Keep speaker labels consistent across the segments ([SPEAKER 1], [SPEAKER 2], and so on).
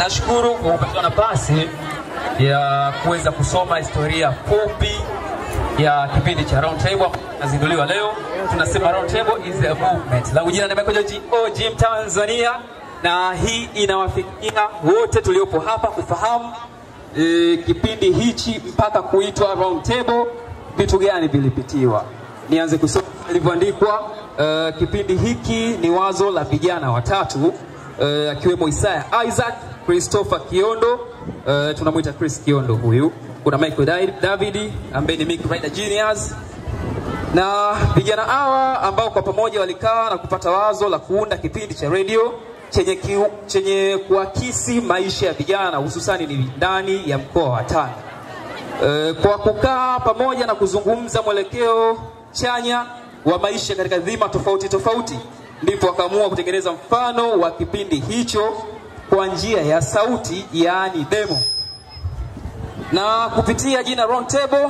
[SPEAKER 1] Nashukuru kwa kupata nafasi ya kuweza kusoma historia fupi ya kipindi cha Round Table nazinduliwa leo. Tunasema Round Table is a movement. La ujina na Michael Gym Tanzania, na hii inawafikia wote tuliopo hapa kufahamu kipindi hichi mpaka kuitwa Round Table vitu gani vilipitiwa. Nianze kusoma ilivyoandikwa. Kipindi hiki ni wazo la vijana watatu, akiwemo Isaiah Isaac, Christopher Kiondo, tunamuita Chris Kiondo huyu. Kuna Michael David ambaye ni Mick Rider Genius. Na vijana hawa ambao kwa pamoja walikaa na kupata wazo la kuunda kipindi cha radio chenye kuakisi maisha ya vijana hususani ni ndani ya mkoa wa Tanga. Kwa kukaa pamoja na kuzungumza mwelekeo chanya wa maisha katika dhima tofauti tofauti, ndipo wakaamua kutengeneza mfano wa kipindi hicho kwa njia ya sauti, yaani demo. Na kupitia jina Round Table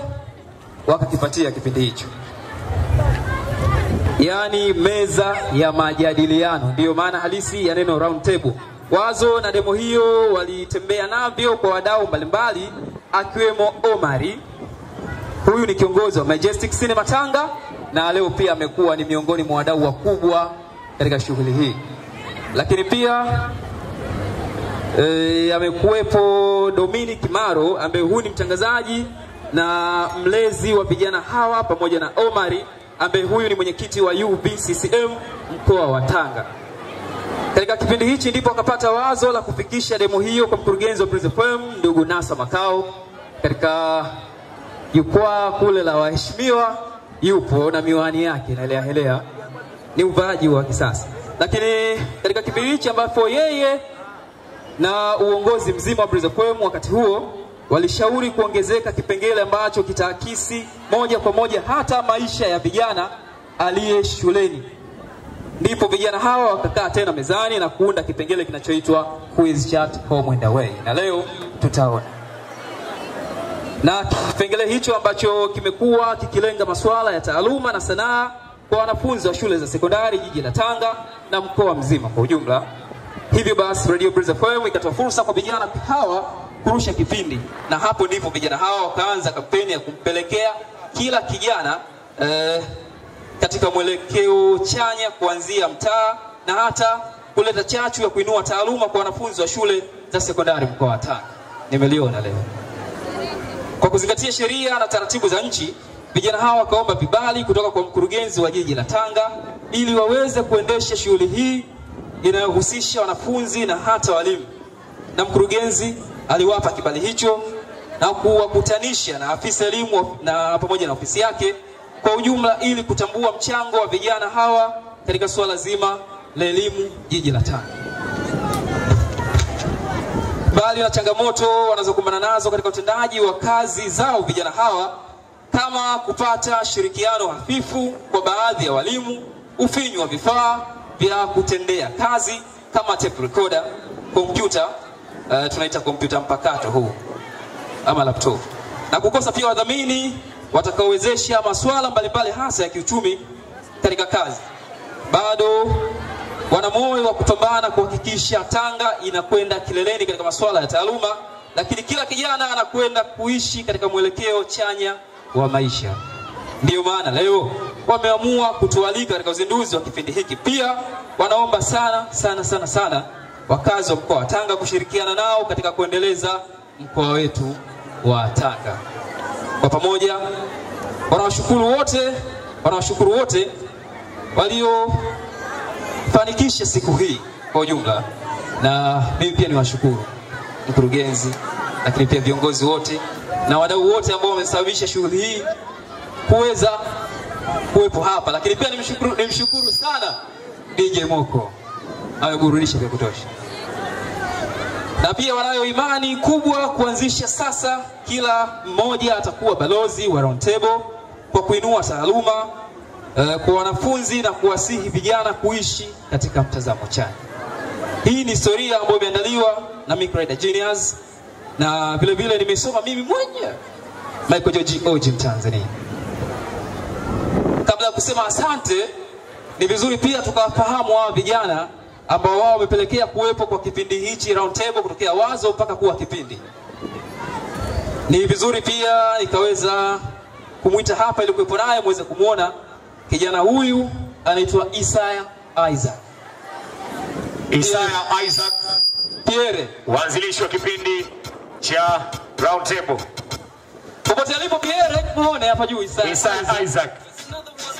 [SPEAKER 1] wakakipatia kipindi hicho, yaani meza ya majadiliano, ndiyo maana halisi ya neno Round Table. Wazo na demo hiyo walitembea navyo kwa wadau mbalimbali, akiwemo Omari. Huyu ni kiongozi wa Majestic Cinema Tanga, na leo pia amekuwa ni miongoni mwa wadau wakubwa katika shughuli hii. Lakini pia amekuwepo Dominic Maro ambaye huyu ni mtangazaji na mlezi wa vijana hawa, pamoja na Omari ambaye huyu ni mwenyekiti wa UVCCM mkoa wa Tanga. Katika kipindi hichi ndipo akapata wazo la kufikisha demo hiyo kwa mkurugenzi wa Prince FM ndugu Nasa Makao. Katika jukwaa kule la waheshimiwa yupo na miwani yake na helea, ni uvaaji wa kisasa. Lakini katika kipindi hichi ambapo yeye na uongozi mzima wa Prince FM wakati huo walishauri kuongezeka kipengele ambacho kitaakisi moja kwa moja hata maisha ya vijana aliye shuleni, ndipo vijana hawa wakakaa tena mezani na kuunda kipengele kinachoitwa Quiz Chat Home and Away, na leo tutaona. Na kipengele hicho ambacho kimekuwa kikilenga masuala ya taaluma na sanaa kwa wanafunzi wa shule za sekondari jiji la Tanga na mkoa mzima kwa ujumla. Hivyo basi Radio Prince FM ikatoa fursa kwa vijana hawa kurusha kipindi, na hapo ndipo vijana hawa wakaanza kampeni ya kumpelekea kila kijana katika mwelekeo chanya kuanzia mtaa, na hata kuleta chachu ya kuinua taaluma kwa wanafunzi wa shule za sekondari mkoa wa Tanga. Nimeliona leo. Kwa kuzingatia sheria na taratibu za nchi, vijana hawa wakaomba vibali kutoka kwa mkurugenzi wa jiji la Tanga ili waweze kuendesha shughuli hii inayohusisha wanafunzi na hata walimu. Na mkurugenzi aliwapa kibali hicho na kuwakutanisha na afisa elimu na pamoja na ofisi yake kwa ujumla ili kutambua mchango wa vijana hawa katika suala zima la elimu jiji la Tanga. Bali na changamoto wanazokumbana nazo katika utendaji wa kazi zao vijana hawa, kama kupata shirikiano hafifu kwa baadhi ya walimu, ufinyu wa vifaa vya kutendea kazi kama tape recorder, kompyuta, tunaita kompyuta mpakato huu ama laptop, na kukosa pia wadhamini watakaowezesha masuala mbalimbali hasa ya kiuchumi katika kazi. Bado wana moyo wa kupambana kuhakikisha Tanga inakwenda kileleni katika masuala ya taaluma, lakini kila kijana anakwenda kuishi katika mwelekeo chanya wa maisha. Ndio maana leo wameamua kutualika katika uzinduzi wa kipindi hiki. Pia wanaomba sana wakazi wa mkoa wa Tanga kushirikiana nao katika kuendeleza mkoa wetu wa Tanga. Kwa pamoja wanawashukuru wote waliofanikisha siku hii kwa ujumla, na mimi pia niwashukuru mkurugenzi, lakini pia viongozi wote na wadau wote ambao wamesababisha shughuli hii kuweza kuwepo hapa. Lakini pia nimshukuru sana DJ Moko, ameburudisha vya kutosha. Na pia wanayo imani kubwa kuanzisha sasa kila mmoja atakuwa balozi wa Round Table kwa kuinua taaluma kwa wanafunzi na kuwasihi vijana kuishi katika mtazamo chanya. Hii ni historia ambayo imeandaliwa na Mick Rider Genius, na vile vile nimesoma mimi mwenyewe Michael Gym Tanzania. Kabla ya kusema asante, ni vizuri pia tukawafahamu hawa vijana ambao wao wamepelekea kuwepo kwa kipindi hichi round table kutokea wazo mpaka kuwa kipindi. Ni vizuri pia ikaweza kumuita hapa ili kuwepo naye muweze kumuona kijana huyu anaitwa Isaya Isaac.
[SPEAKER 2] Isaya Isaac
[SPEAKER 1] Pierre,
[SPEAKER 2] waanzilishi wa kipindi cha round table.
[SPEAKER 1] popote alipo Pierre muone hapa juu Isaya
[SPEAKER 2] Isaac.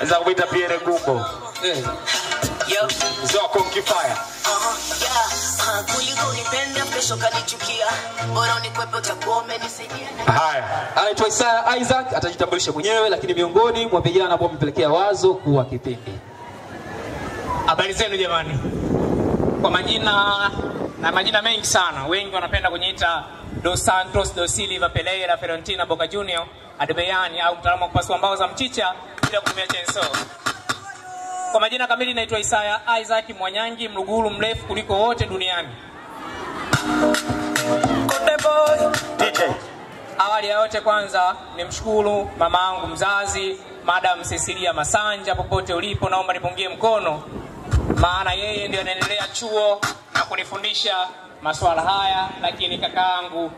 [SPEAKER 2] Anza kuita Pierre Gumbo.
[SPEAKER 3] Yo.
[SPEAKER 2] Zoko Kifaya.
[SPEAKER 3] Kuliko nipenda pesho kanichukia. Bora unikwepe utakuwa umenisaidia.
[SPEAKER 2] Haya.
[SPEAKER 1] Anaitwa Isaya Isaac, atajitambulisha mwenyewe lakini miongoni mwa vijana ambao wamepelekea wazo kuwa kipindi.
[SPEAKER 4] Habari zenu jamani. Kwa majina na majina mengi sana. Wengi wanapenda kuniita Dos Santos, Dos Silva, Pereira, Fiorentina, Boca Junior, Adebayani au mtaalamu wa kupasua mbao za mchicha bila kutumia chainsaw. Kwa majina kamili naitwa Isaya Isaac Mwanyangi, Mluguru mrefu kuliko wote duniani.
[SPEAKER 2] DJ.
[SPEAKER 4] Awali ya yote kwanza nimshukuru mamangu mzazi Madam Cecilia Masanja, popote ulipo naomba nipungie mkono, maana yeye ndiye anaendelea chuo na kunifundisha masuala haya. Lakini kakaangu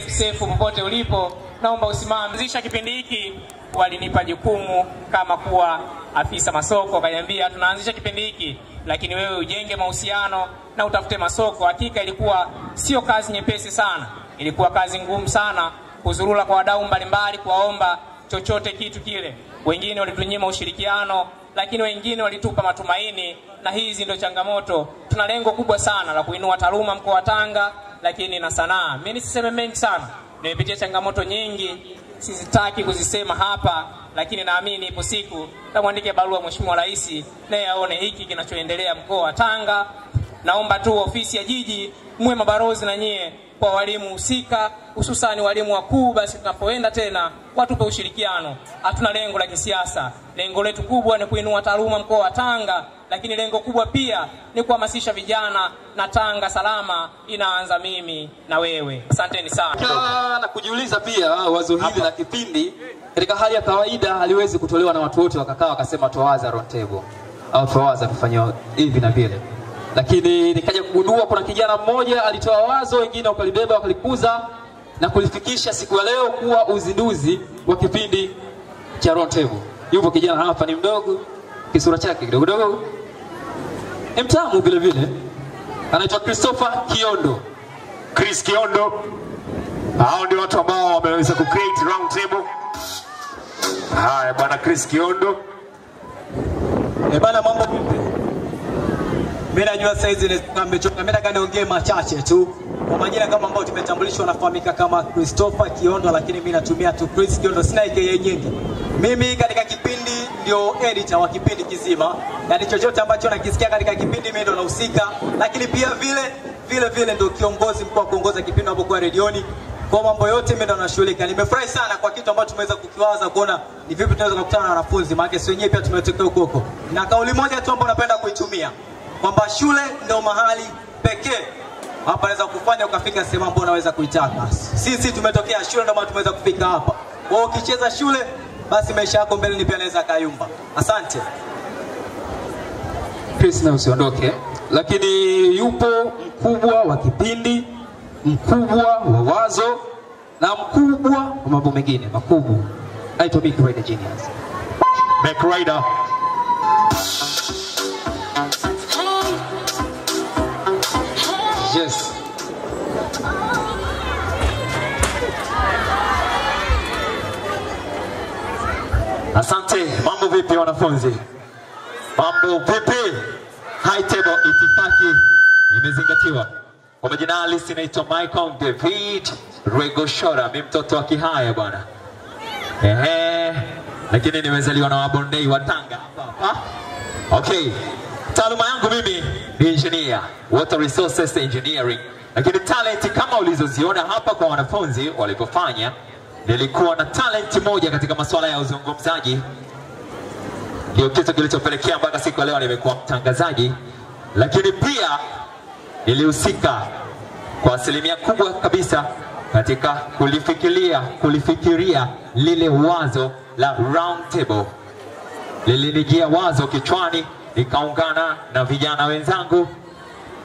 [SPEAKER 4] Sefu popote ulipo naomba usimamizisha kipindi hiki. Walinipa jukumu kama kuwa afisa masoko, akaniambia tunaanzisha kipindi hiki lakini wewe ujenge mahusiano na utafute masoko. Hakika ilikuwa sio kazi nyepesi sana, ilikuwa kazi ngumu sana kuzurula kwa wadau mbalimbali kuwaomba chochote kitu kile. Wengine walitunyima ushirikiano lakini wengine walitupa matumaini, na hizi ndio changamoto. Tuna lengo kubwa sana la kuinua taaluma mkoa wa Tanga lakini na sanaa. Mimi nisiseme mengi sana, nimepitia changamoto nyingi sizitaki kuzisema hapa, lakini naamini ipo siku tamwandike barua Mheshimiwa Rais naye aone hiki kinachoendelea mkoa wa Tanga. Naomba tu ofisi ya jiji mwe mabarozi na nyie kwa walimu husika, hususani walimu wakuu, basi tunapoenda tena watupe ushirikiano. Hatuna lengo la kisiasa, lengo letu kubwa ni kuinua taaluma mkoa wa Tanga, lakini lengo kubwa pia ni kuhamasisha vijana, na Tanga salama inaanza mimi na wewe. Asanteni sana.
[SPEAKER 1] Na kujiuliza pia wazo hili la kipindi katika hali ya kawaida haliwezi kutolewa na watu wote wakakaa wakasema tuwaza round table au tuwaza kufanya hivi na vile. Lakini nikaja kugundua kuna kijana mmoja alitoa wazo, wengine wakalibeba wakalikuza na kulifikisha siku ya leo kuwa uzinduzi wa kipindi cha round table. Yupo kijana hapa, ni mdogo, kisura chake kidogo ni mtamu vile vile, anaitwa Christopher Kiondo.
[SPEAKER 2] Chris Kiondo. Hao ndio watu ambao wameweza kucreate round table. Haya bwana Chris Kiondo.
[SPEAKER 5] Bana mambo vipi? Mimi najua saizi nimechoka, mimi nataka niongee machache tu. Kwa majina kama ambao tumetambulishwa nafahamika kama Christopher Kiondo, lakini mimi natumia tu Chris Kiondo, sina AKA nyingi. Mimi katika kipindi ndio editor wa kipindi kizima. Yaani chochote ambacho nakisikia katika kipindi mimi ndo nahusika, lakini pia vile ndio kiongozi mkuu wa kuongoza kipindi hapo kwa redioni. Kwa mambo yote mimi ndo nashughulika. Nimefurahi sana kwa kitu ambacho tumeweza kukiwaza kuona ni vipi tunaweza kukutana na wanafunzi, maana sisi wenyewe pia tumetokea huko. Na kauli moja tu ambayo napenda kuitumia kwamba shule ndio mahali pekee hapa naweza kufanya ukafika sehemu ambayo unaweza kuitaka. Sisi tumetokea shule ndio maana tumeweza kufika hapa. Kwa ukicheza shule basi maisha yako mbele ni pia naweza kayumba. Asante.
[SPEAKER 1] Chris na usiondoke. Lakini yupo mkubwa wa kipindi, mkubwa wa wazo na mkubwa wa mambo mengine makubwa. Aitwa Big Rider Genius.
[SPEAKER 2] Big Rider.
[SPEAKER 1] Yes.
[SPEAKER 2] Asante. Mambo vipi wanafunzi? Mambo vipi? High table itifaki imezingatiwa. Kwa majina halisi naitwa Michael David Regoshora. Mimi mtoto wa Kihaya bwana. Lakini nimezaliwa na Wabondei wa Tanga hapa. Okay. Taaluma yangu mimi ni engineer, water resources engineering. Lakini talent kama ulizoziona hapa kwa wanafunzi walipofanya, nilikuwa na talent moja katika masuala ya uzungumzaji. Ndio kitu kilichopelekea mpaka siku ya leo nimekuwa mtangazaji. Lakini pia nilihusika kwa asilimia kubwa kabisa katika kulifikiria lile wazo la round table. Lilinijia wazo kichwani, nikaungana na vijana wenzangu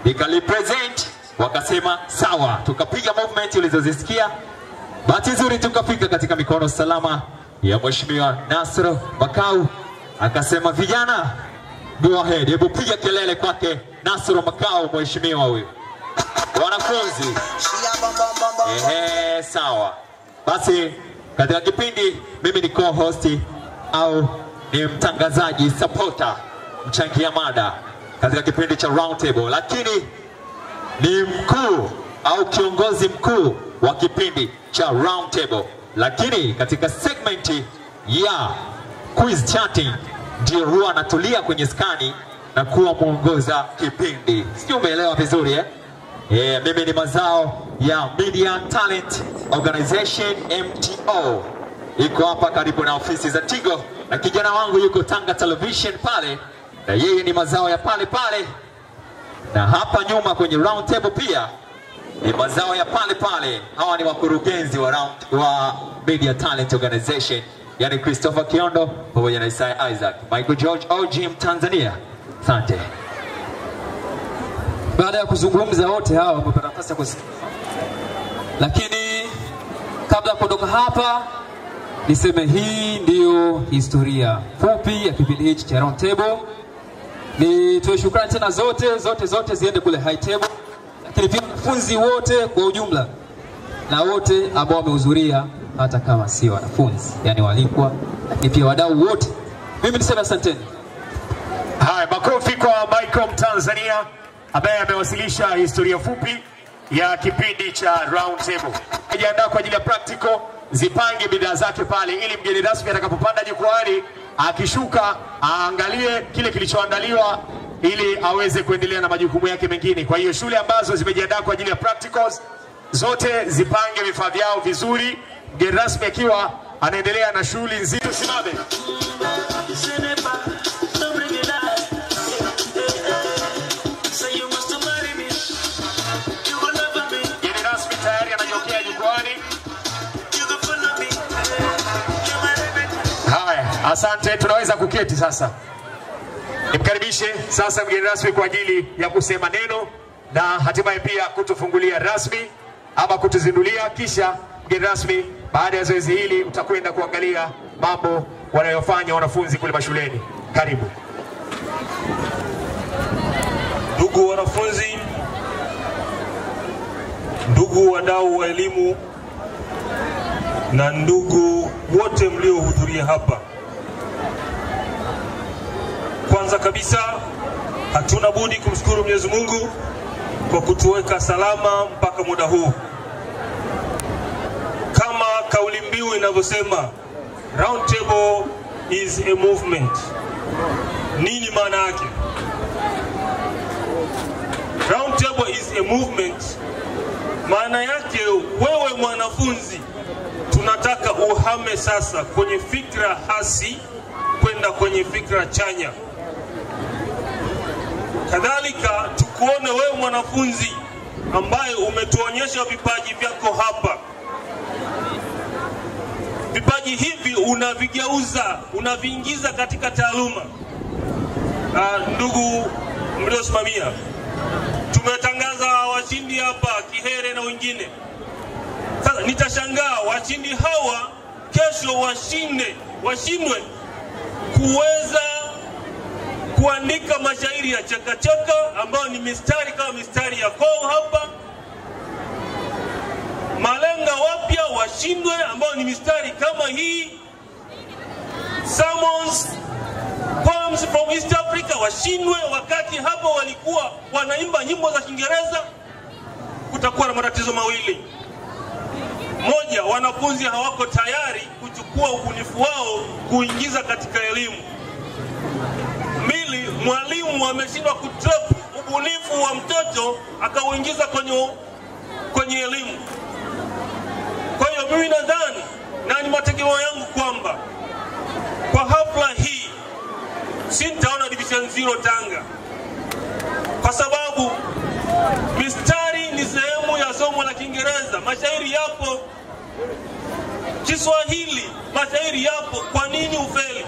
[SPEAKER 2] nikalipresent, wakasema sawa, tukapiga movement ulizozisikia. Bahati nzuri tukafika katika mikono salama ya Mheshimiwa Nasr Makau, akasema vijana, go ahead, hebu piga kelele kwake Nasr Makau, mheshimiwa huyu. Wanafunzi, sawa. Basi katika kipindi mimi ni co-host au ni mtangazaji supporter, mchangia mada katika kipindi cha Round Table, lakini ni mkuu au kiongozi mkuu wa kipindi cha Round Table, lakini katika segmenti ya quiz chatting ndio huwa anatulia kwenye skani na kuwa muongoza kipindi. Sio, umeelewa vizuri eh? Mimi ni mazao ya Media Talent Organization MTO. Iko hapa karibu na ofisi za Tigo, na kijana wangu yuko Tanga Television pale, na yeye ni mazao ya pale pale. Na hapa nyuma kwenye Round Table pia ni mazao ya pale pale. Hawa ni wakurugenzi wa Media Talent Organization, yani Christopher Kiondo pamoja na Isaiah Isaac, Michael George OG Tanzania. Asante.
[SPEAKER 1] Baada ya kuzungumza wote hawa wamepata nafasi ya kusikia. Lakini kabla kuondoka hapa, niseme hii ndio historia fupi ya kipindi hichi cha Round Table. Ni tuwe shukrani tena zote ziende kule High Table, lakini pia wanafunzi wote kwa ujumla na wote ambao wamehudhuria hata kama si wanafunzi, yani walipwa, lakini pia wadau wote. Mimi niseme asanteni.
[SPEAKER 6] Hai, makofi kwa Michael Tanzania ambaye amewasilisha historia fupi ya kipindi cha Round Table. Ajiandaa kwa ajili ya practical, zipange bidhaa zake pale ili mgeni rasmi atakapopanda jukwani akishuka aangalie kile kilichoandaliwa ili aweze kuendelea na majukumu yake mengine. Kwa hiyo shule ambazo zimejiandaa kwa ajili ya practicals zote zipange vifaa vyao vizuri, mgeni rasmi akiwa anaendelea na shughuli nzito. Simame. Mgeni rasmi tayari anajokea jukwani. Haya, asante, tunaweza kuketi sasa. Nimkaribishe sasa mgeni rasmi kwa ajili ya kusema neno na hatimaye pia kutufungulia rasmi ama kutuzindulia. Kisha mgeni rasmi, baada ya zoezi hili utakwenda kuangalia mambo wanayofanya wanafunzi kule mashuleni. Karibu.
[SPEAKER 7] Ndugu wanafunzi, ndugu wadau wa elimu na ndugu wote mliohudhuria hapa, kwanza kabisa hatuna budi kumshukuru Mwenyezi Mungu kwa kutuweka salama mpaka muda huu. Kama kauli mbiu inavyosema, Round Table is a movement. Nini maana yake? Round Table is a movement. Maana yake wewe mwanafunzi, tunataka uhame sasa kwenye fikra hasi kwenda kwenye fikra chanya. Kadhalika tukuone wewe mwanafunzi ambaye umetuonyesha vipaji vyako hapa. Vipaji hivi unavigeuza, unaviingiza katika taaluma. Ndugu mliosimamia, tumetangaza washindi hapa Kihere na wengine. Sasa nitashangaa washindi hawa kesho washindwe kuweza kuandika mashairi ya chakachaka ambayo ni mistari kama mistari ya kwao hapa. Malenga wapya washindwe ambao ni mistari kama hii. Sermons, poems from East Africa washindwe, wakati hapo walikuwa wanaimba nyimbo za Kiingereza. Kutakuwa na matatizo mawili. Moja, wanafunzi hawako tayari kuchukua ubunifu wao kuingiza katika elimu. Mbili, mwalimu ameshindwa kutrap ubunifu wa mtoto akauingiza kwenye elimu. Kwa hiyo mimi nadhani na ni mategemeo yangu kwamba kwa hafla hii sintaona Division 0 Tanga, kwa sababu mistari ni sehemu ya somo la Kiingereza. Mashairi yapo, Kiswahili mashairi yapo, kwa nini ufeli?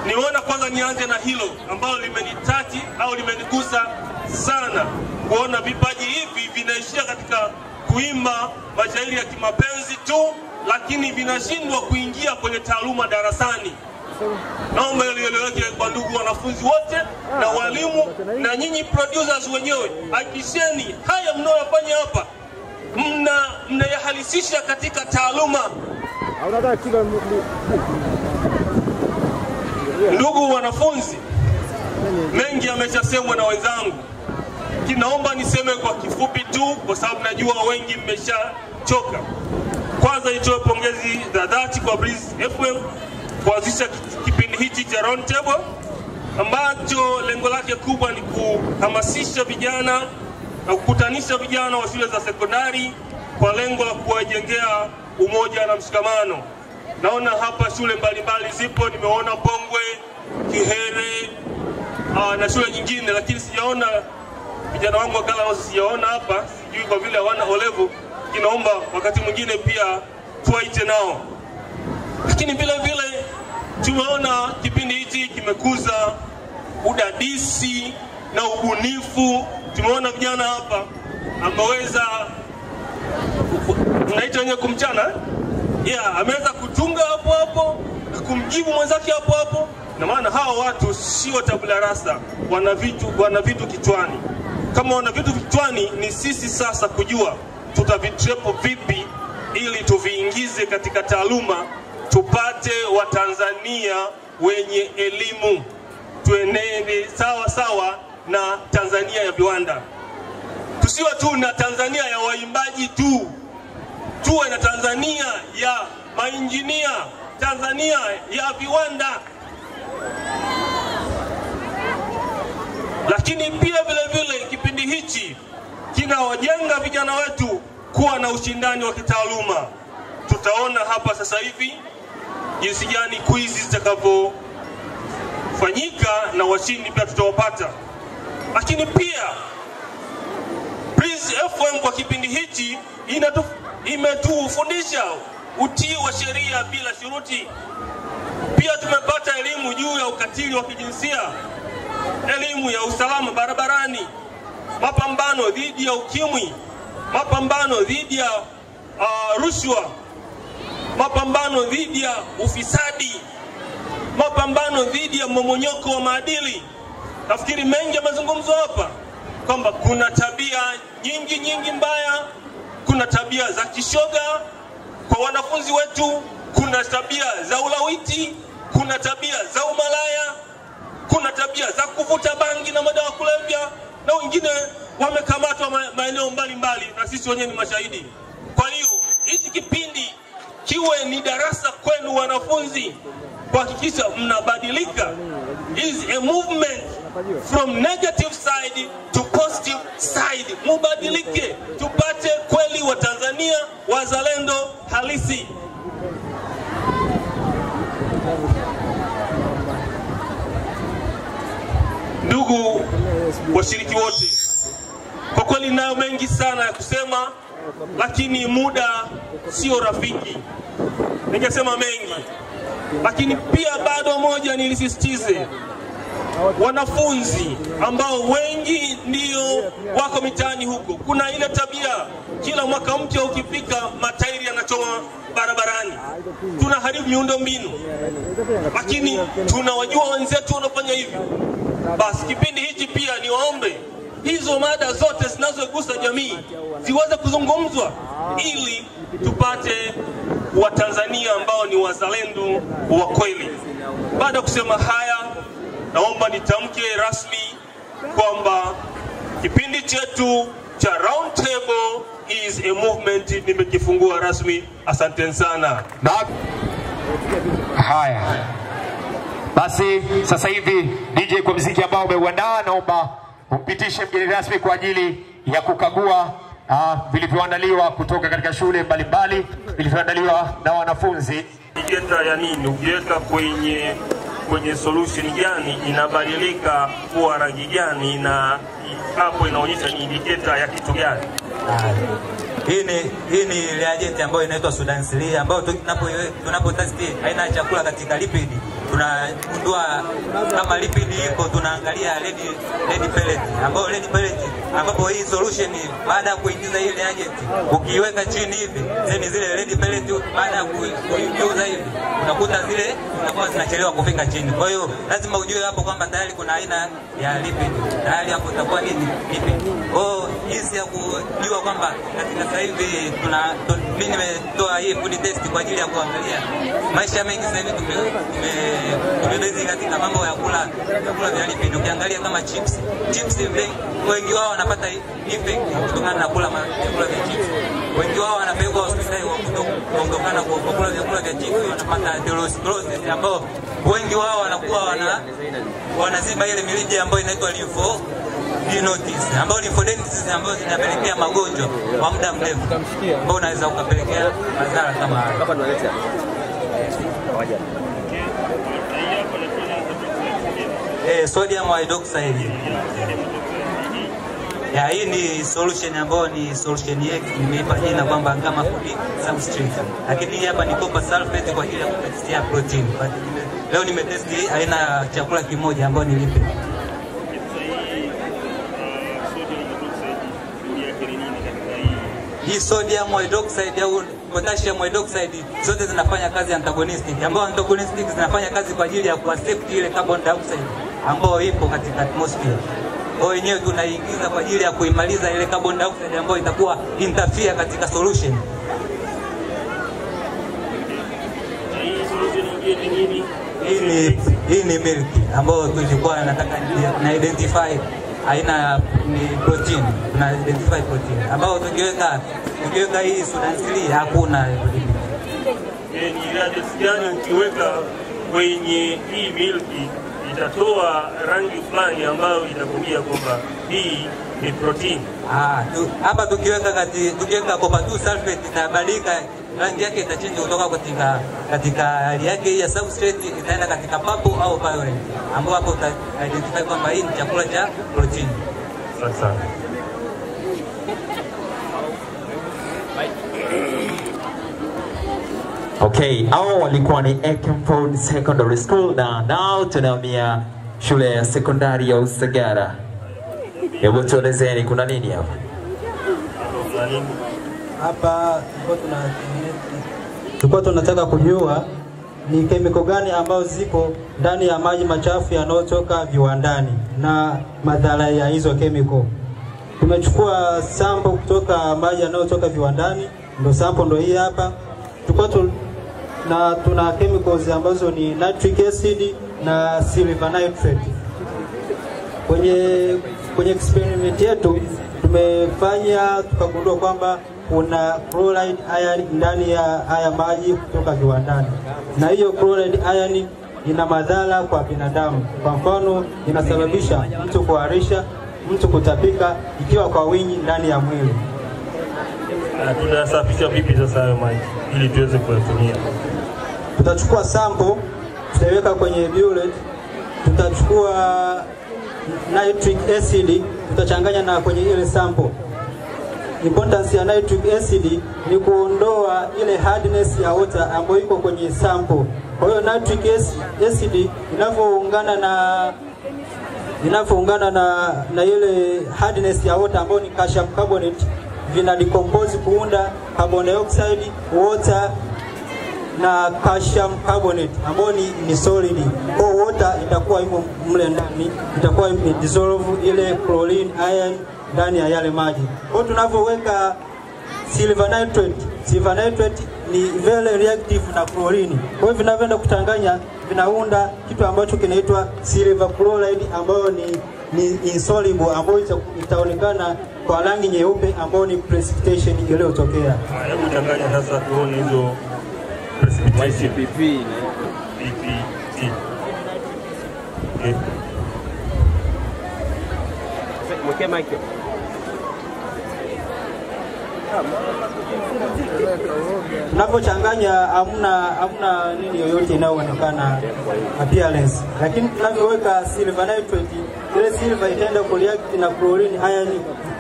[SPEAKER 7] Niona kwanza nianze na hilo ambalo limenitati au limenigusa sana kuona vipaji hivi vinaishia katika kuimba mashairi ya kimapenzi tu, lakini vinashindwa kuingia kwenye taaluma darasani. Naomba lieleweke kwa ndugu wanafunzi wote na walimu na nyinyi producers wenyewe, hakikisheni haya mnayoyafanya hapa mnayahalisisha katika taaluma. Ndugu wanafunzi, mengi yameshasemwa na wenzangu. Naomba niseme kwa kifupi tu kwa sababu najua wengi mmeshachoka. Kwanza nitoe pongezi za dhati kwa Breeze FM kuanzisha kipindi hichi cha Round Table ambacho lengo lake kubwa ni kuhamasisha vijana na kukutanisha vijana wa shule za sekondari kwa lengo la kuwajengea umoja na mshikamano. Naona hapa shule mbalimbali zipo, nimeona Pongwe, Kihere na shule nyingine, lakini sijaona vijana wangu wa Gala, sijaona hapa, sijui kwa vile hawana olevu. Kinaomba wakati mwingine pia tuwaite nao. Lakini vile vile tumeona kipindi hichi kimekuza udadisi na ubunifu. Tumeona vijana hapa ameweza mnaita wenye kumchana, ameweza kutunga hapo hapo na kumjibu mwenzake hapo hapo. Na maana hao watu sio tabula rasa, wana vitu kichwani. Kama wana vitu kichwani, ni sisi sasa kujua tutavitrepo vipi ili tuviingize katika taaluma, tupate Watanzania wenye elimu, tuenende sawa sawa na Tanzania ya viwanda. Tusiwe tu na Tanzania ya waimbaji tu, tuwe na Tanzania ya mainjinia, Tanzania ya viwanda. Lakini pia vile vile kipindi hichi kinawajenga vijana wetu kuwa na ushindani wa kitaaluma. Tutaona hapa sasa hivi jinsi gani quiz zitakavyofanyika na washindi pia tutawapata. Lakini pia Breeze FM kwa kipindi hichi imetufundisha utii wa sheria bila shuruti. Pia tumepata elimu juu ya ukatili wa kijinsia, elimu ya usalama barabarani, mapambano dhidi ya ukimwi, mapambano dhidi ya rushwa, mapambano dhidi ya ufisadi, mapambano dhidi ya mmomonyoko wa maadili. Nafikiri mengi yamezungumzwa hapa kwamba kuna tabia nyingi mbaya, kuna tabia za kishoga kwa wanafunzi wetu, kuna tabia za ulawiti, kuna tabia za umalaya, kuna tabia za kuvuta bangi na madawa kulevya, na wengine wamekamatwa maeneo mbalimbali na sisi wenyewe ni mashahidi. Kwa hiyo hichi kipindi kiwe ni darasa kwenu wanafunzi, kuhakikisha mnabadilika. Is a movement from negative side to positive side. Mubadilike, tupate kweli wa Tanzania wazalendo halisi. Ndugu washiriki wote, kwa kweli nayo mengi sana ya kusema, lakini muda sio rafiki. Ningesema mengi, lakini pia bado moja nilisisitize, wanafunzi ambao wengi ndio wako mitaani huko, kuna ile tabia kila mwaka mpya ukifika matairi yanachoma barabarani, tunaharibu miundombinu, lakini tunawajua wenzetu wanafanya hivyo. Basi kipindi hichi pia niwaombe hizo mada zote zinazogusa jamii ziweze kuzungumzwa ili tupate Watanzania ambao ni wazalendo wa kweli. Baada ya kusema haya, naomba nitamke rasmi kwamba kipindi chetu cha Round Table is a movement nimekifungua rasmi. Asante sana.
[SPEAKER 6] Haya. Basi sasa hivi DJ kwa muziki ambao umeuandaa, naomba umpitishe mgeni rasmi kwa ajili ya kukagua vilivyoandaliwa kutoka katika shule mbalimbali, vilivyoandaliwa na wanafunzi.
[SPEAKER 7] Indicator ya nini? Ukiweka kwenye solution gani inabadilika kuwa rangi gani, na hapo inaonyesha ni indicator ya kitu gani.
[SPEAKER 8] Hii ni reagent ambayo inaitwa Sudan Sili ambayo tunapo test aina ya chakula katika lipid tunagundua kama lipid iko, tunaangalia red pellet ambapo hii solution baada ya kuingiza ile reagent ukiweka chini hivi then zile red pellet baada ya kuiuza hivi unakuta zile zinakuwa zinachelewa kufika chini. Kwa hiyo lazima ujue hapo kwamba tayari kuna aina ya lipid, tayari hapo itakuwa nini lipid. Kwa hiyo jinsi ya kujua kwamba katika sasa hivi mimi nimetoa hii food test kwa ajili ya kuangalia maisha mengi sasa hivi tumebezi katika mambo ya kula vya lipid. Ukiangalia kama chips wengi wao wanapata effect kutokana na kula vyakula vya chips. Wengi wao wanapelekwa hospitali kutokana na kula vyakula vya chips, wanapata atherosclerosis ambao wengi wao wanakuwa wanaziba ile mirija ambayo inaitwa lymphodenosis ambayo lymphodenosis ambayo zinapelekea magonjwa kwa muda mrefu ambao unaweza ukapelekea madhara kama haya. Sodium hydroxide. Hii ni solution ambayo ni solution X, nimeipa jina kwamba kama food substrate. Lakini hii hapa ni copper sulfate kwa ajili ya kutestia protein. Leo nimetesti aina ya chakula kimoja ambayo ni lipid. Hii sodium hydroxide au potassium hydroxide zote zinafanya kazi antagonistic, ambayo antagonistic zinafanya kazi kwa ajili ya kuaccept ile carbon dioxide ambayo ipo katika atmosphere. Kwa hiyo tunaiingiza kwa ajili ya kuimaliza ile carbon dioxide ambayo itakuwa interfere katika solution. Hii ni milk ambayo tulikuwa nataka na identify aina ni protein, tuna identify protein ambao tukiweka hii Sudan Sili hakuna.
[SPEAKER 7] Ni reagent gani ukiweka kwenye hii milk itatoa rangi fulani ambayo itakwambia kwamba hii ni protein?
[SPEAKER 8] Hapa tukiweka copper sulfate itabadilika rangi yake, itachange kutoka katika hali yake ya substrate itaenda katika purple au violet, ambapo hapo uta identify kwamba hii ni chakula cha protein.
[SPEAKER 7] Sasa
[SPEAKER 2] Okay, hao walikuwa ni Ekenford Secondary School na nao tunahamia shule ya sekondari ya Usagara. Hebu tuelezeni kuna nini hapa?
[SPEAKER 5] Hapa tulikuwa tunataka kujua ni kemikali gani ambazo ziko ndani ya maji machafu yanayotoka viwandani na madhara ya hizo kemikali. Tumechukua sample kutoka maji yanayotoka viwandani, ndio sample ndio hii hapa. Tuna chemicals ambazo ni nitric acid na silver nitrate. Kwenye experiment yetu tumefanya tukagundua kwamba kuna chloride iron ndani ya haya maji kutoka viwandani, na hiyo chloride iron ina madhara kwa binadamu. Kwa mfano, inasababisha mtu kuharisha, mtu kutapika ikiwa kwa wingi ndani ya mwili.
[SPEAKER 7] Tunasafisha vipi sasa hayo maji ili tuweze kuyatumia?
[SPEAKER 5] Tutachukua sample, tutaweka kwenye burette, tutachukua nitric acid, tutachanganya na kwenye ile sample. Importance ya nitric acid ni kuondoa ile hardness ya water ambayo iko kwenye sample. Kwa hiyo nitric acid inapoungana na ile hardness ya water ambayo ni calcium carbonate, vina decompose kuunda carbon dioxide, water na calcium carbonate ambayo ni solid. Kwa water itakuwa imo mle ndani, itakuwa dissolve ile chlorine iron ndani ya yale maji. Kwa tunapoweka silver nitrate ni very reactive na chlorine. Kwa hiyo vinavyoenda kuchanganya vinaunda kitu ambacho kinaitwa silver chloride ambayo ni insoluble, ambayo itaonekana kwa rangi nyeupe ambayo ni precipitation iliyotokea.
[SPEAKER 7] Hebu changanya sasa tuone hizo precipitation. PPT. Okay.
[SPEAKER 5] Tunapochanganya hamna nini yoyote inayoonekana appearance, lakini tunavyoweka silver nitrate, ile silver itaenda kureact na chlorine ion,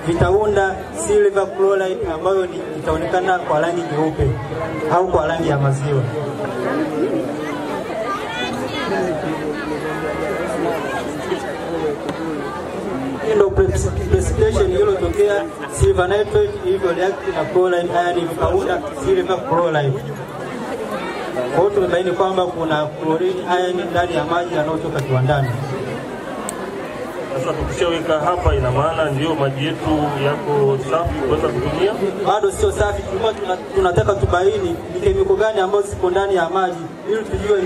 [SPEAKER 5] vitaunda silver chloride ambayo itaonekana kwa rangi nyeupe au kwa rangi ya maziwa. Ndio precipitation iliyotokea silver nitrate ilivyo react na chlorine ion vikaunda silver chloride. Kwa hiyo tumebaini kwamba kuna chlorine ion ndani ya maji yanayotoka kiwandani.
[SPEAKER 7] Sasa tukishaweka hapa, ina maana ndio maji yetu yako safi kuweza kutumia?
[SPEAKER 5] Bado sio safi, tulikuwa tunataka tubaini ni kemikali gani ambazo ziko ndani ya maji ili tujue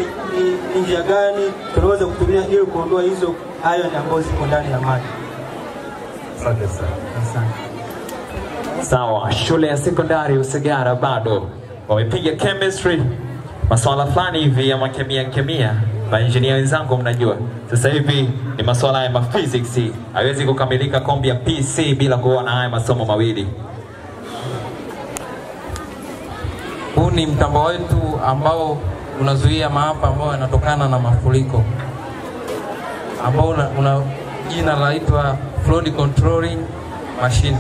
[SPEAKER 5] ni njia gani tunaweza kutumia ili kuondoa hizo ion ambazo ziko ndani ya maji.
[SPEAKER 7] Asante sana.
[SPEAKER 5] Asante.
[SPEAKER 2] Sawa, shule ya sekondari Usagara bado wamepiga chemistry, masuala fulani hivi ya kemia. Maengineer wenzangu mnajua sasa hivi ni masuala ya physics, haiwezi kukamilika kombi ya PC bila kuwa na haya masomo mawili.
[SPEAKER 9] Huu ni mtambo wetu ambao unazuia maafa ambayo yanatokana na mafuriko, ambao una jina laitwa flood controlling machine.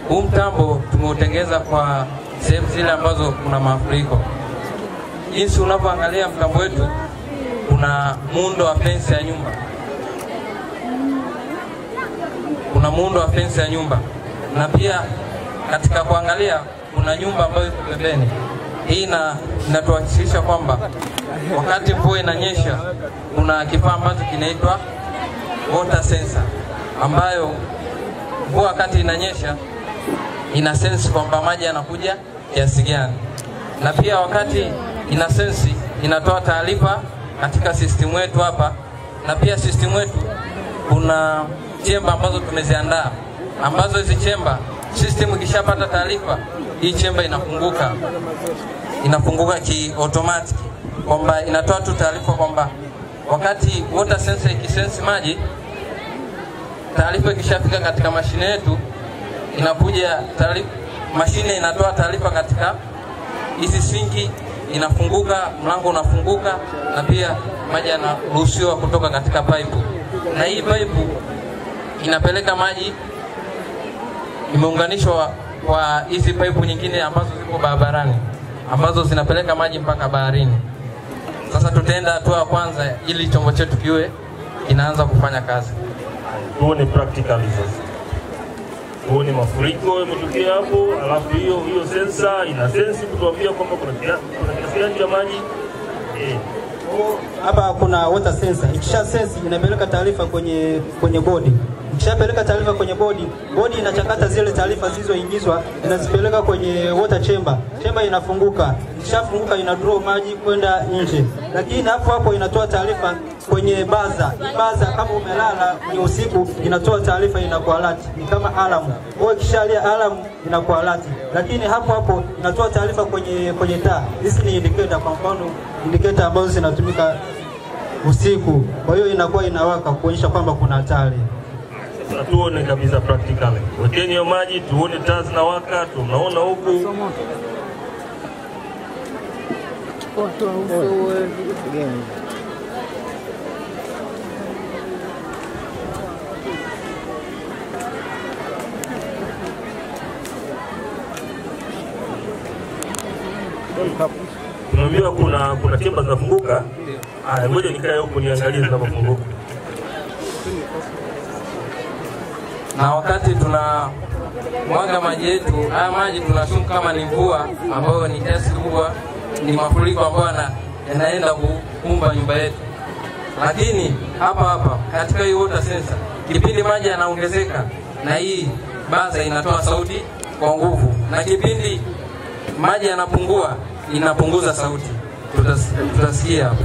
[SPEAKER 9] Huu mtambo tumeutengeza kwa sehemu zile ambazo kuna mafuriko. Jinsi unapoangalia mtambo wetu, kuna muundo wa fence ya nyumba. Kuna muundo wa fence ya nyumba. Na pia katika kuangalia kuna nyumba ambayo iko pembeni. Hii inatuhakikisha kwamba wakati mvua inanyesha kuna kifaa ambacho kinaitwa water sensor, ambayo mvua wakati inanyesha ina sense kwamba maji yanakuja kiasi gani. Na pia wakati ina sense inatoa taarifa katika system yetu hapa. Na pia system yetu kuna chemba ambazo tumeziandaa, ambazo hizi chemba system ikishapata taarifa, hii chemba inafunguka ki-automatic, kwamba inatoa tu taarifa kwamba wakati water sensor ikisense maji, taarifa ikishafika katika mashine yetu, inakuja taarifa, mashine inatoa taarifa katika hizi sinki, inafunguka, mlango unafunguka, na pia maji yanaruhusiwa kutoka katika pipe. Na hii pipe inapeleka maji, imeunganishwa kwa hizi pipe nyingine ambazo ziko barabarani, ambazo zinapeleka maji mpaka baharini. Sasa tutaenda hatua ya kwanza ili chombo chetu kiwe inaanza kufanya kazi.
[SPEAKER 7] Tuone practical sasa. Tuone mafuriko yametokea hapo, alafu hiyo sensor ina sense kutuambia kwamba kuna kiasi gani cha maji.
[SPEAKER 5] Hapa kuna water sensor. Ikisha sense inapeleka taarifa kwenye bodi. Ikishapeleka taarifa kwenye bodi inachakata zile taarifa zilizoingizwa, inazipeleka kwenye water chamber. Chamber inafunguka. Ikishafunguka ina draw maji kwenda nje. Lakini hapo inatoa taarifa kwenye baza kama umelala ni usiku, inatoa taarifa, inakuwa alert. Ni kama alarm. Wewe kishalia alarm inakuwa alert. Lakini hapo inatoa taarifa kwenye taa. Hizi ni indicator, kwa mfano indicator ambazo zinatumika usiku. Kwa hiyo inakuwa inawaka kuonyesha kwamba kuna hatari.
[SPEAKER 7] Tuone kabisa practical. Wekeni hiyo maji, tuone taa zinawaka, tunaona huku. Tunaambiwa kuna chemba zinafunguka. Ngoja nikae huko niangalie zinapofunguka.
[SPEAKER 9] Na wakati tuna mwaga maji yetu, haya maji tunashuku kama ni mvua, ambayo ni kiasi kubwa, ni mafuriko ambayo yanaenda kukumba nyumba yetu. Lakini hapa katika hii water sensor, kipindi maji yanaongezeka na hii baza inatoa sauti kwa nguvu, na kipindi maji yanapungua inapunguza sauti. Tutasikia hapa.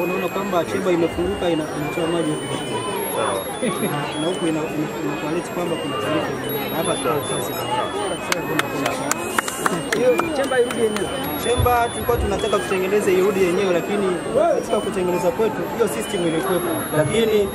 [SPEAKER 5] Unaona kwamba chemba imefunguka, inatoa maji na huko inakualeti kwamba kuna taarifa hapa chemba irudi yenyewe. Chemba tulikuwa tunataka kutengeneza irudi yenyewe, lakini katika kutengeneza kwetu hiyo system ilikuwepo, lakini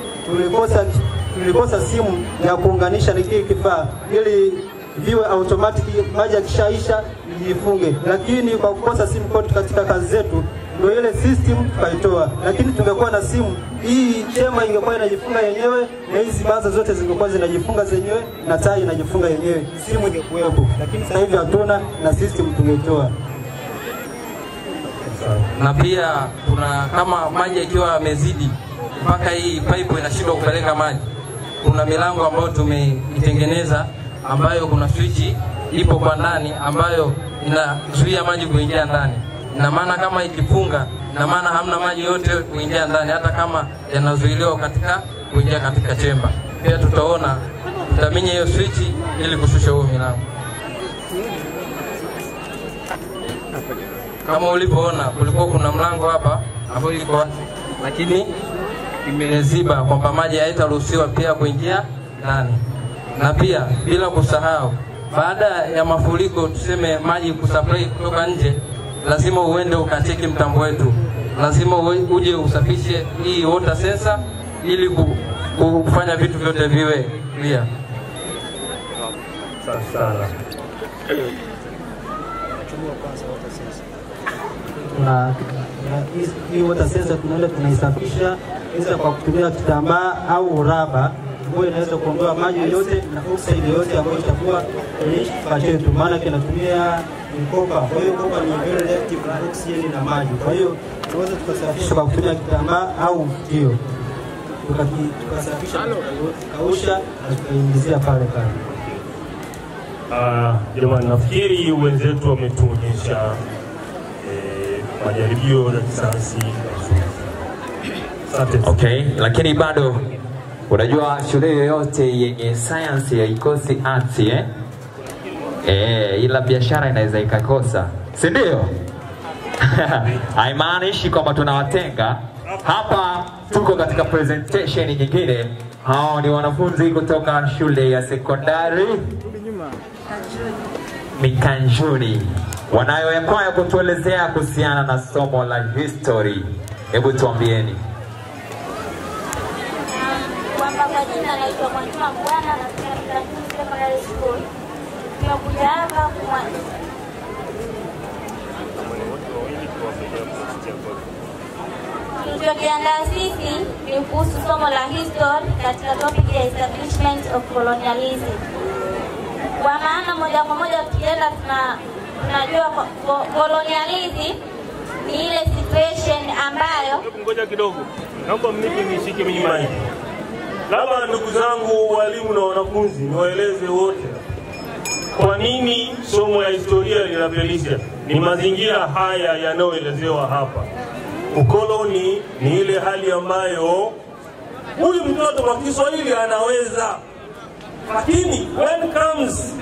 [SPEAKER 10] tulikosa simu ya kuunganisha na kile kifaa ili viwe automatic, maji yakishaisha jifunge. Lakini kwa kukosa simu kwetu katika kazi zetu, ndio ile system tukaitoa. Lakini tungekuwa na simu, hii chema ingekuwa inajifunga yenyewe na hizi baza zote zingekuwa zinajifunga zenyewe na taa inajifunga yenyewe, simu ingekuwepo. Lakini sasa hivi hatuna na system tungeitoa.
[SPEAKER 9] Na pia kuna kama maji yakiwa yamezidi mpaka hii pipe inashindwa kupeleka maji, kuna milango ambayo tumeitengeneza ambayo kuna switch ipo kwa ndani ambayo inazuia maji kuingia ndani. Na maana kama ikifunga, na maana hamna maji yote kuingia ndani, hata kama yanazuiliwa katika kuingia katika chemba. Pia tutaminya hiyo switch ili kushusha huo milango. Kama ulipoona kulikuwa kuna mlango hapa ambao iko wazi, lakini imeziba kwamba maji hayataruhusiwa pia kuingia ndani. Na pia bila kusahau, baada ya mafuriko tuseme maji kusupply kutoka nje, lazima uende ukacheki mtambo wetu, lazima uje usafishe hii water sensor ili kufanya vitu vyote viwe clear.
[SPEAKER 6] Sana.
[SPEAKER 10] Na hii water sensor tunaenda tunaisafisha hizo kwa kutumia kitambaa au raba ambayo inaweza kuondoa maji yote na oxide yote ambayo itakuwa kwenye kifaa chetu, maana kinatumia kopa. Kwa hiyo kopa ni very reactive na oxygen na maji. Kwa hiyo tunaweza tukasafisha kwa kutumia kitambaa au hiyo tukasafisha, tukaosha na tukaingizia pale.
[SPEAKER 6] Jamani, nafikiri wenzetu wametuonyesha majaribio na kisayansi.
[SPEAKER 2] Okay, lakini bado unajua shule yoyote yenye science haikosi arts ila biashara inaweza ikakosa, si ndio? Haimaanishi kwamba tunawatenga. Hapa tuko katika presentation nyingine. Hao ni wanafunzi kutoka shule ya sekondari Mikanjuni. Wanayo yakwaya kutuelezea kuhusiana na somo la history. Hebu tuambieni.
[SPEAKER 11] Kwa jina naitwa Mwalimu Bwana na katika Secondary School. Tumekuja hapa kumwanza. Tulichokiandaa sisi ni kuhusu somo la history katika topic ya establishment of colonialism. Kwa maana moja kwa moja tukienda tunajua colonialism ni ile situation ambayo.
[SPEAKER 7] Ngoja kidogo, naomba mnipe nishike mimi mic. Labda ndugu zangu walimu na wanafunzi niwaeleze wote kwa nini somo la historia linapelisha. Ni mazingira haya yanayoelezewa hapa. Ukoloni ni ile hali ambayo huyu mtoto kwa Kiswahili anaweza, lakini when comes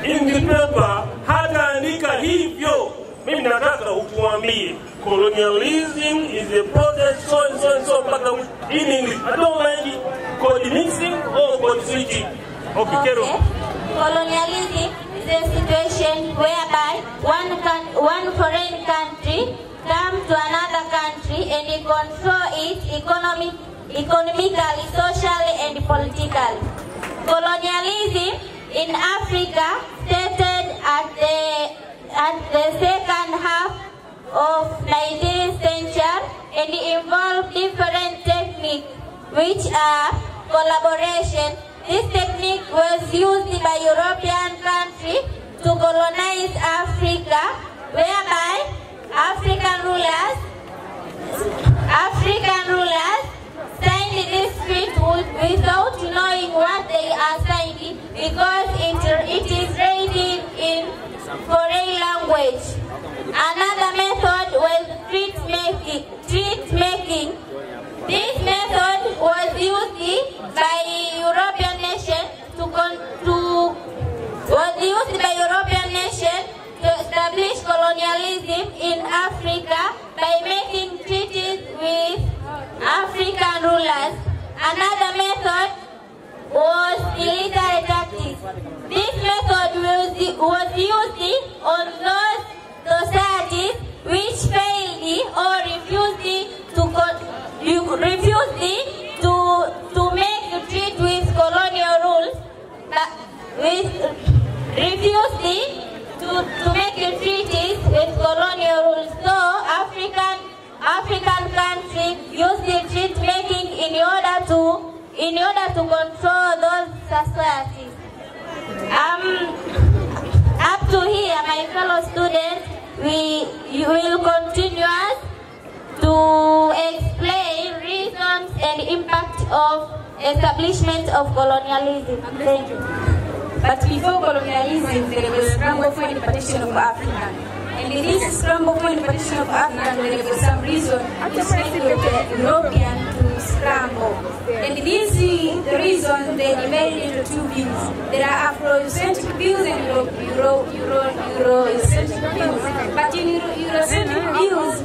[SPEAKER 7] in the paper hataandika hivyo. Mimi nataka ukuambie colonialism is a process so and so and so in English. I don't like it. Code mixing or code switching. Okay, Kero.
[SPEAKER 11] Colonialism is a situation whereby one foreign country comes to another country and it control it economically, socially and politically. Colonialism in Africa started at the second half of 19th century and involved different techniques which are collaboration. This technique was used by European countries to colonize Africa, whereby African rulers signed this treaty without knowing what they are signing because it is written in foreign language. Another method was treaty making. This method was used by European nations to establish colonialism in Africa by making treaties with African rulers. Another method was military tactics. This method was used on those societies which failed or refused to refused to make treaties with colonial rule. So African countries used the treaty making in order to control those societies. Up to here, my fellow students, you will continue to explain reasons and impact of establishment of colonialism. Thank you.
[SPEAKER 12] But before colonialism, there was scramble for independence of Africa. And in this scramble for independence of Africa, there was some reason to make the European to scramble. And this is the reason they divided into two views. There are Afrocentric views and Eurocentric views. But in Eurocentric views,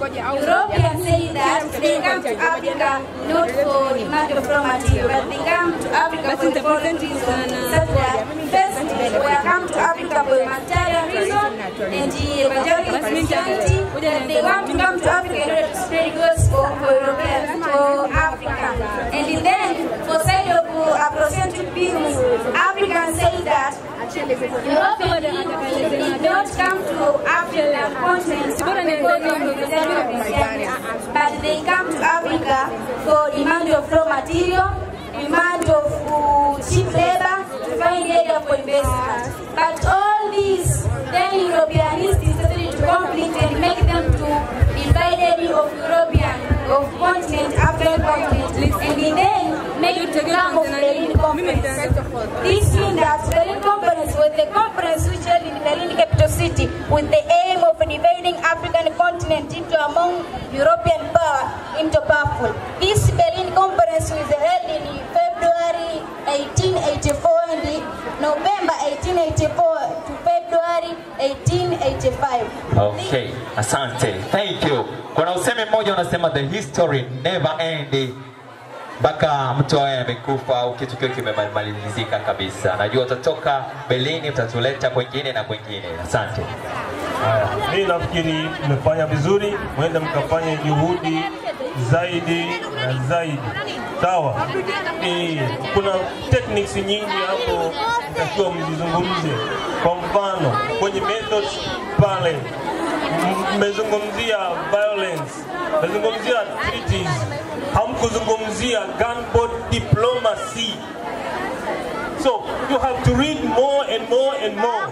[SPEAKER 12] Europeans say that they come to Africa not for demand of raw material, but they come to Africa for important reasons, such that first, we come to Africa for material reason, and the majority of Christianity, they want to come to Africa in order to spread gospel for Europeans, for Africa. And then, for side of Afrocentric views, Africans say that European people did not come to African continent because of Christianity, but they come to Africa for demand of raw material, demand of cheap labor, to find area for investment. But all these then Europeanists started to conflict and make them to divided of European, of continent, African continent, and then make it a ground of Berlin Conference. This means that Berlin Conference was the conference which held in Berlin capital city with the aim of dividing African continent into among European power into powerful. This Berlin Conference was held in February 1884 and November 1884 to February 1885.
[SPEAKER 2] Okay, asante. Thank you. Kuna usemi mmoja unasema the history never ends mpaka mtu awe amekufa au kitu kile kimemalizika kabisa. Najua utatoka Berlin utatuleta kwingine na kwingine. Asante.
[SPEAKER 7] Mimi nafikiri mmefanya vizuri, mwende mkafanye juhudi zaidi na zaidi. Sawa. Kuna techniques nyingi hapo mtakiwa mzizungumzie. Kwa mfano, kwenye methods pale mmezungumzia violence, mmezungumzia treaties, hamkuzungumzia gunboat diplomacy. So you have to read more and more and more.